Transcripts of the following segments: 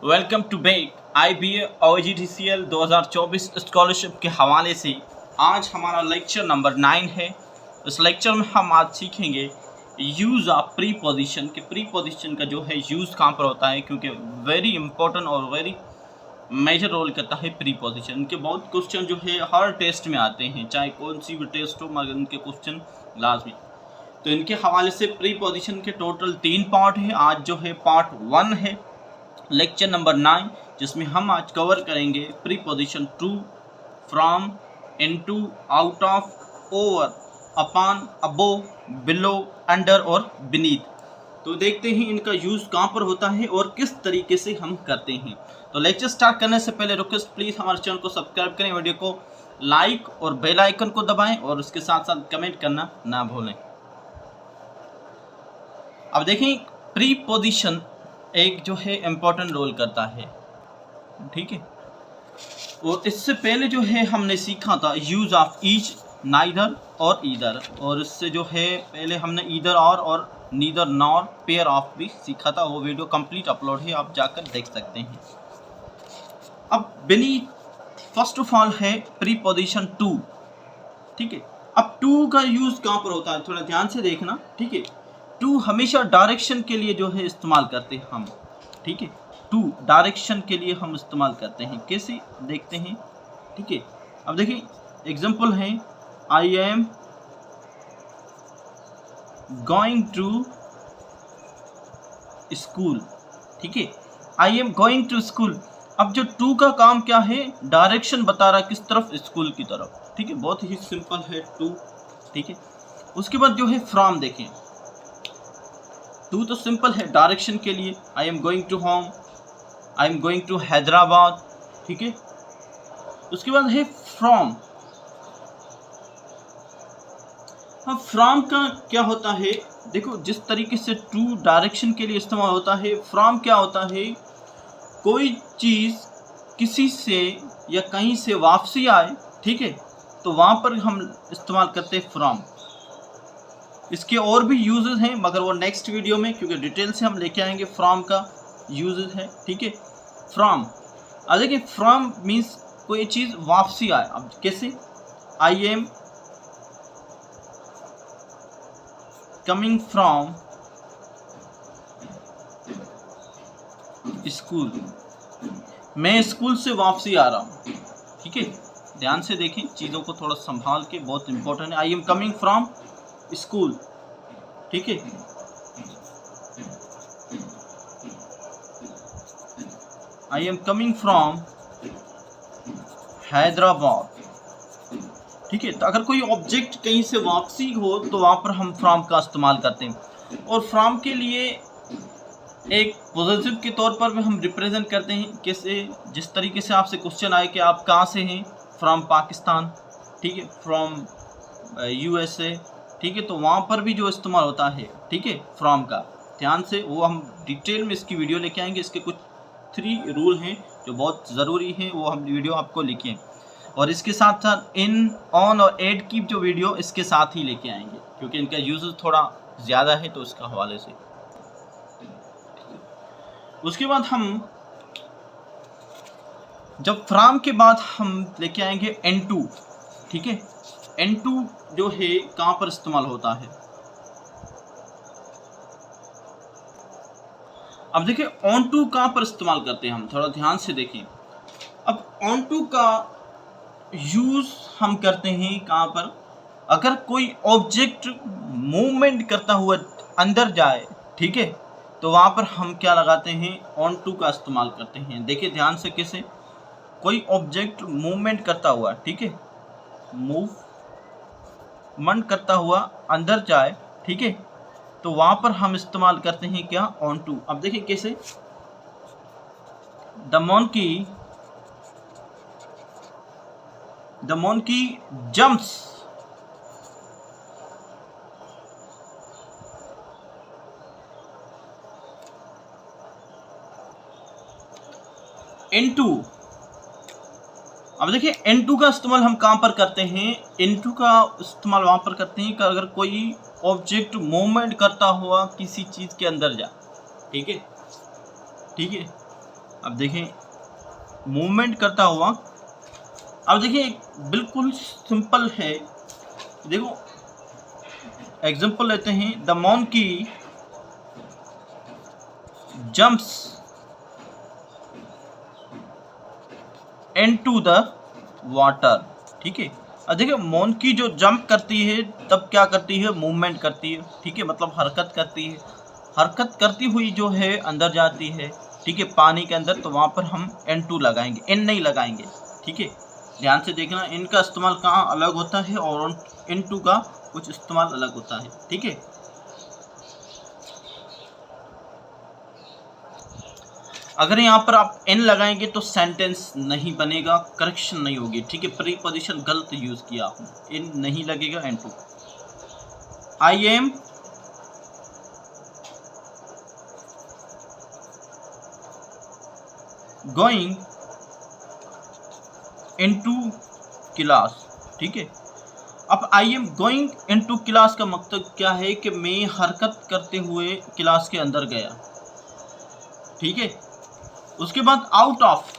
Welcome to back IBA OGTCL 2024 scholarship के हवाले से आज हमारा लेक्चर नंबर 9 है। इस लेक्चर में हम आज सीखेंगे यूज़ ऑफ प्री पोजीशन के प्री पोजीशन का जो है यूज़ कहाँ पर होता है, क्योंकि वेरी इंपॉर्टेंट और वेरी मेजर रोल करता है प्री पोजीशन। इनके बहुत क्वेश्चन जो है हर टेस्ट में आते हैं, चाहे कौन सी भी टेस्ट हो, मगर इनके क्वेश्चन लाजमी। तो इनके हवाले से प्री पोजीशन के टोटल 3 पार्ट है। आज जो है पार्ट 1 है लेक्चर नंबर 9, जिसमें हम आज कवर करेंगे pre position 2, from, into, out of, over, upon, above, below, under और बीनीथ। तो देखते हैं इनका यूज़ कहाँ पर होता है और किस तरीके से हम करते हैं। तो लेक्चर स्टार्ट करने से पहले रिक्वेस्ट, प्लीज़ हमारे चैनल को सब्सक्राइब करें, वीडियो को लाइक और बेल आइकन को दबाएं और उसके साथ साथ कमेंट करना ना भूलें। अब देखें, प्री पोजीशन एक जो है इम्पोर्टेंट रोल करता है, ठीक है। और इससे पहले जो है हमने सीखा था यूज़ ऑफ ईच, नाइदर और ईदर, और इससे जो है पहले हमने ईदर और नीदर नॉर, पेयर ऑफ भी सीखा था। वो वीडियो कंप्लीट अपलोड है, आप जाकर देख सकते हैं। अब बीनीथ फर्स्ट ऑफ ऑल है प्री पोजीशन 2, ठीक है। अब 2 का यूज़ कहाँ पर होता है, थोड़ा ध्यान से देखना, ठीक है। 2 हमेशा डायरेक्शन के लिए जो है इस्तेमाल करते हैं हम, ठीक है। 2 डायरेक्शन के लिए हम इस्तेमाल करते हैं, कैसे देखते हैं, ठीक है। अब देखिए एग्जांपल है, I am going to school, ठीक है। I am going to school. अब जो 2 का काम क्या है, डायरेक्शन बता रहा किस तरफ, स्कूल की तरफ, ठीक है। बहुत ही सिंपल है 2, ठीक है। उसके बाद जो है फ्रॉम देखें, 2 तो सिंपल है डायरेक्शन के लिए, I am going to home, I am going to Hyderabad, ठीक है। उसके बाद है फ्रॉम। हाँ, फ्रॉम का क्या होता है, देखो जिस तरीके से 2 डायरेक्शन के लिए इस्तेमाल होता है, फ्रॉम क्या होता है, कोई चीज़ किसी से या कहीं से वापसी आए, ठीक है, तो वहाँ पर हम इस्तेमाल करते हैं फ्रॉम। इसके और भी यूजेस हैं, मगर वो नेक्स्ट वीडियो में, क्योंकि डिटेल से हम लेके आएंगे फ्रॉम का यूजेस है, ठीक है। फ्रॉम, अब देखिए फ्रॉम मीन्स कोई चीज़ वापसी आए। अब कैसे, I am coming from school, मैं स्कूल से वापसी आ रहा हूँ, ठीक है। ध्यान से देखें, चीज़ों को थोड़ा संभाल के, बहुत इंपॉर्टेंट है। I am coming from school, ठीक है। I am coming from Hyderabad, ठीक है। तो अगर कोई ऑब्जेक्ट कहीं से वापसी हो तो वहाँ पर हम फ्रॉम का इस्तेमाल करते हैं। और फ्रॉम के लिए एक पॉजिटिव के तौर पर भी हम रिप्रेजेंट करते हैं, कैसे, जिस तरीके से आपसे क्वेश्चन आए कि आप कहाँ से हैं, फ्रॉम पाकिस्तान, ठीक है, फ्रॉम USA, ठीक है। तो वहाँ पर भी जो इस्तेमाल होता है, ठीक है, फ्रॉम का, ध्यान से, वो हम डिटेल में इसकी वीडियो लेके आएंगे। इसके कुछ 3 रूल हैं जो बहुत ज़रूरी हैं, वो हम वीडियो आपको लेके आएंगे। और इसके साथ साथ इन, ऑन और एड की जो वीडियो इसके साथ ही लेके आएंगे, क्योंकि इनका यूज़ थोड़ा ज़्यादा है, तो इसका हवाले से। उसके बाद हम जब फ्रॉम के बाद हम लेके आएंगे N2, ठीक है। N2 जो है कहाँ पर इस्तेमाल होता है, अब देखिए ऑन टू कहाँ पर इस्तेमाल करते हैं हम, थोड़ा ध्यान से देखें। अब ऑन टू का यूज़ हम करते हैं कहाँ पर, अगर कोई ऑब्जेक्ट मूवमेंट करता हुआ अंदर जाए, ठीक है, तो वहाँ पर हम क्या लगाते हैं, ऑन टू का इस्तेमाल करते हैं। देखिए ध्यान से, कैसे, कोई ऑब्जेक्ट मूवमेंट करता हुआ, ठीक है, मूवमेंट करता हुआ अंदर जाए, ठीक है, तो वहाँ पर हम इस्तेमाल करते हैं क्या, ऑन टू। अब देखिए कैसे, द मोंकी जंप्स, N2। अब देखिए N2 का इस्तेमाल हम कहाँ पर करते हैं, N2 का इस्तेमाल वहाँ पर करते हैं कि अगर कोई ऑब्जेक्ट मूवमेंट करता हुआ किसी चीज़ के अंदर जाए, ठीक है, ठीक है। अब देखें मूवमेंट करता हुआ, अब देखिए बिल्कुल सिंपल है। देखो एग्जांपल लेते हैं, the monkey jumps into the water. ठीक है, अब देखिए मोंकी जो जंप करती है तब क्या करती है, मूवमेंट करती है। ठीक है, मतलब हरकत करती है, हरकत करती हुई जो है अंदर जाती है। ठीक है, पानी के अंदर, तो वहाँ पर हम N2 लगाएंगे, N नहीं लगाएंगे। ठीक है, ध्यान से देखना, इन का इस्तेमाल कहाँ अलग होता है और N2 का कुछ इस्तेमाल अलग होता है। ठीक है, अगर यहाँ पर आप N लगाएंगे तो सेंटेंस नहीं बनेगा, करेक्शन नहीं होगी। ठीक है, प्रीपोजिशन गलत यूज किया आपने, N नहीं लगेगा, N2। I am going into class. ठीक है, अब आई एम गोइंग इनटू क्लास का मतलब क्या है कि मैं हरकत करते हुए क्लास के अंदर गया। ठीक है, उसके बाद आउट ऑफ,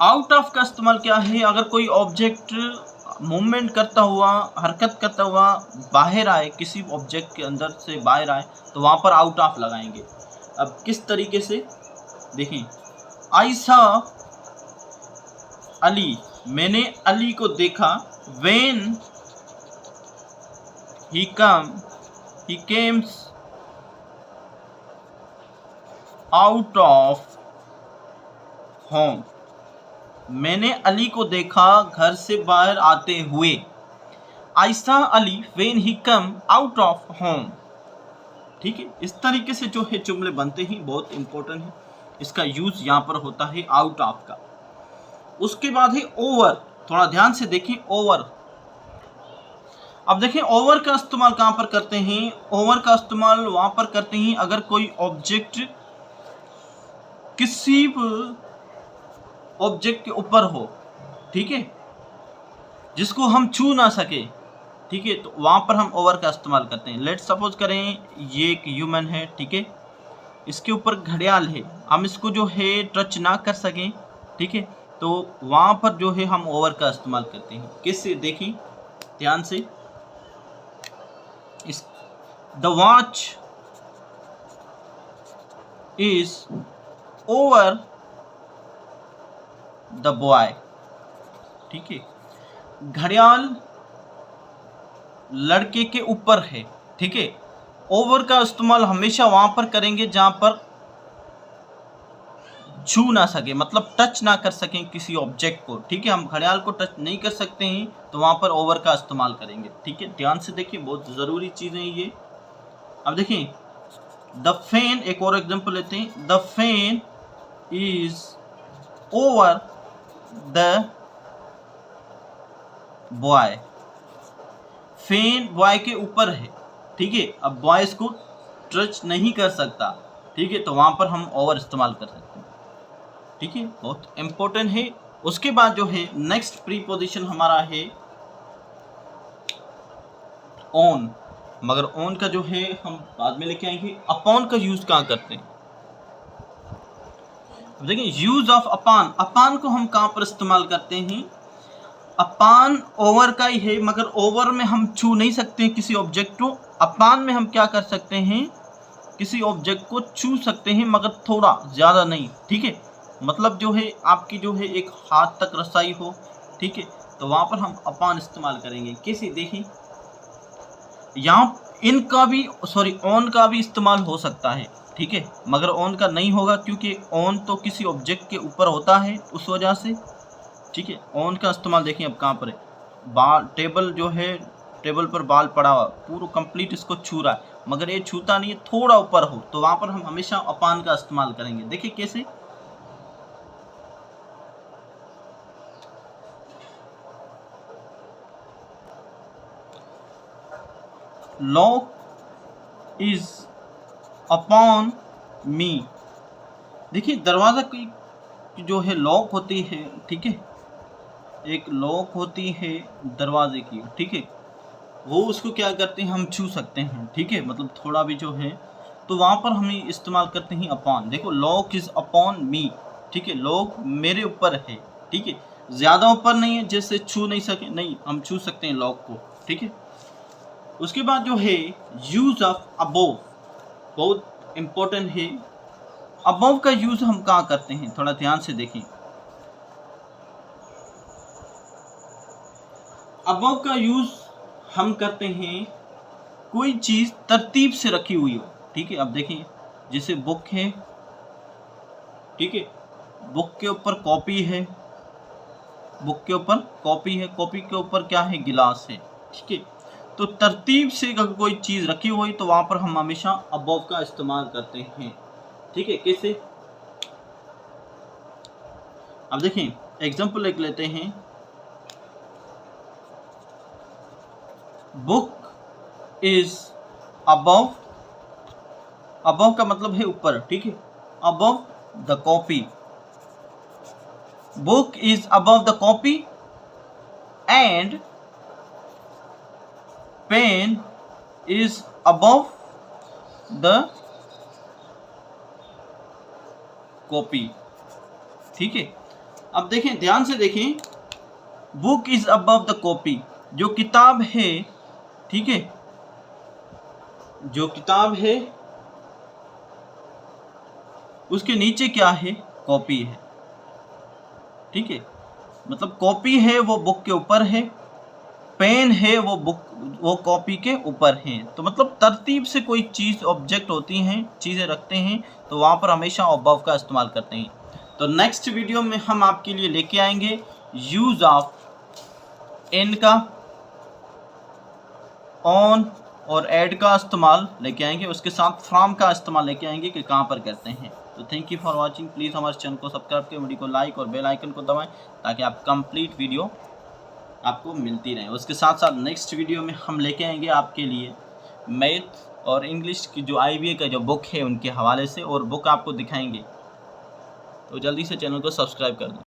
आउट ऑफ का इस्तेमाल क्या है, अगर कोई ऑब्जेक्ट मूवमेंट करता हुआ, हरकत करता हुआ बाहर आए, किसी ऑब्जेक्ट के अंदर से बाहर आए, तो वहाँ पर आउट ऑफ लगाएंगे। अब किस तरीके से देखें, आई सा अली, मैंने अली को देखा, when he Kemps out of home, मैंने अली को देखा घर से बाहर आते हुए। आई सा Ali when he come out of home. ठीक है, इस तरीके से जो है जुमले बनते ही, बहुत इंपॉर्टेंट है। इसका यूज यहाँ पर होता है आउट ऑफ का। उसके बाद है ओवर, थोड़ा ध्यान से देखिए ओवर। अब देखिए ओवर का इस्तेमाल कहाँ पर करते हैं, ओवर का इस्तेमाल वहां पर करते हैं अगर कोई ऑब्जेक्ट किसी ऑब्जेक्ट के ऊपर हो। ठीक है, जिसको हम छू ना सके। ठीक है, तो वहां पर हम ओवर का इस्तेमाल करते हैं। लेट्स सपोज करें ये एक ह्यूमन है। ठीक है, इसके ऊपर घड़ियाल है, हम इसको जो है टच ना कर सकें। ठीक है, तो वहां पर जो है हम ओवर का इस्तेमाल करते हैं। किससे, देखिए ध्यान से, इस the watch is over the boy. ठीक है, घड़ियाल लड़के के ऊपर है। ठीक है, ओवर का इस्तेमाल हमेशा वहां पर करेंगे जहां पर छू ना सके, मतलब टच ना कर सकें किसी ऑब्जेक्ट को। ठीक है, हम घड़ियाल को टच नहीं कर सकते हैं, तो वहां पर ओवर का इस्तेमाल करेंगे। ठीक है, ध्यान से देखिए, बहुत ज़रूरी चीज़ें ये। अब देखिए द फैन, एक और एग्जांपल लेते हैं, the fan is over the boy, fan boy के ऊपर है। ठीक है, अब बॉय इसको टच नहीं कर सकता। ठीक है, तो वहां पर हम ओवर इस्तेमाल कर सकते हैं। ठीक है, बहुत इंपॉर्टेंट है। उसके बाद जो है नेक्स्ट प्रीपोजिशन हमारा है ऑन, मगर ऑन का जो है हम बाद में लेके आएंगे। अपॉन का यूज कहाँ करते हैं, देखिए यूज ऑफ अपान, अपान को हम कहाँ पर इस्तेमाल करते हैं, अपान ओवर का ही है, मगर ओवर में हम छू नहीं सकते किसी ऑब्जेक्ट को। अपान में हम क्या कर सकते हैं, किसी ऑब्जेक्ट को छू सकते हैं, मगर थोड़ा ज़्यादा नहीं। ठीक है, मतलब जो है आपकी जो है एक हाथ तक रसाई हो। ठीक है, तो वहाँ पर हम अपान इस्तेमाल करेंगे। किसी देखिए यहाँ इनका भी, सॉरी ऑन का भी इस्तेमाल हो सकता है। ठीक है, मगर ऑन का नहीं होगा, क्योंकि ऑन तो किसी ऑब्जेक्ट के ऊपर होता है, उस वजह से। ठीक है, ऑन का इस्तेमाल देखिए अब कहाँ पर है, बाल, टेबल जो है, टेबल पर बाल पड़ा हुआ, पूरा कंप्लीट इसको छू रहा है, मगर ये छूता नहीं है, थोड़ा ऊपर हो, तो वहाँ पर हम हमेशा अपान का इस्तेमाल करेंगे। देखिए कैसे, लॉक इज अपॉन मी। देखिए दरवाज़ा की जो है लॉक होती है। ठीक है, एक लॉक होती है दरवाजे की। ठीक है, वो उसको क्या करते हैं, हम छू सकते हैं। ठीक है, मतलब थोड़ा भी जो है तो वहाँ पर हम इस्तेमाल करते हैं अपॉन। देखो लॉक इज़ अपॉन मी, ठीक है, लॉक मेरे ऊपर है, ठीक है, ज़्यादा ऊपर नहीं है जैसे छू नहीं सके, नहीं हम छू सकते हैं लॉक को, ठीक है। उसके बाद जो है यूज़ ऑफ अबोव, बहुत इम्पोर्टेंट है। अबोव का यूज़ हम कहाँ करते हैं, थोड़ा ध्यान से देखें। अबोव का यूज़ हम करते हैं कोई चीज़ तरतीब से रखी हुई हो, ठीक है। अब देखें जैसे बुक है, ठीक है, बुक के ऊपर कॉपी है, बुक के ऊपर कॉपी है, कॉपी के ऊपर क्या है, गिलास है, ठीक है। तो तरतीब से अगर कोई चीज़ रखी हुई तो वहाँ पर हम हमेशा अबव का इस्तेमाल करते हैं, ठीक है। कैसे, अब देखें एग्जांपल एक लेते हैं, बुक इज अबव, अबव का मतलब है ऊपर, ठीक है, above the copy, book is above the copy and pen is above the copy, ठीक है। अब देखें ध्यान से देखें, book is above the copy, जो किताब है, ठीक है, जो किताब है उसके नीचे क्या है, कॉपी है, ठीक है। मतलब कॉपी है वो बुक के ऊपर है, पेन है वो कॉपी के ऊपर है। तो मतलब तरतीब से कोई चीज़ ऑब्जेक्ट होती हैं, चीज़ें रखते हैं, तो वहाँ पर हमेशा अबव का इस्तेमाल करते हैं। तो नेक्स्ट वीडियो में हम आपके लिए लेके आएंगे यूज़ ऑफ इन का, ऑन और ऐड का इस्तेमाल लेके आएंगे, उसके साथ फ्रॉम का इस्तेमाल लेके आएंगे कि कहाँ पर करते हैं। तो thank you for watching. Please हमारे चैनल को सब्सक्राइब करें, वीडियो को लाइक और बेल आइकन को दबाएं ताकि आप कंप्लीट वीडियो आपको मिलती रहे। उसके साथ साथ नेक्स्ट वीडियो में हम लेके आएंगे आपके लिए मैथ और इंग्लिश की जो IBA का जो बुक है उनके हवाले से, और बुक आपको दिखाएंगे। तो जल्दी से चैनल को सब्सक्राइब कर दें।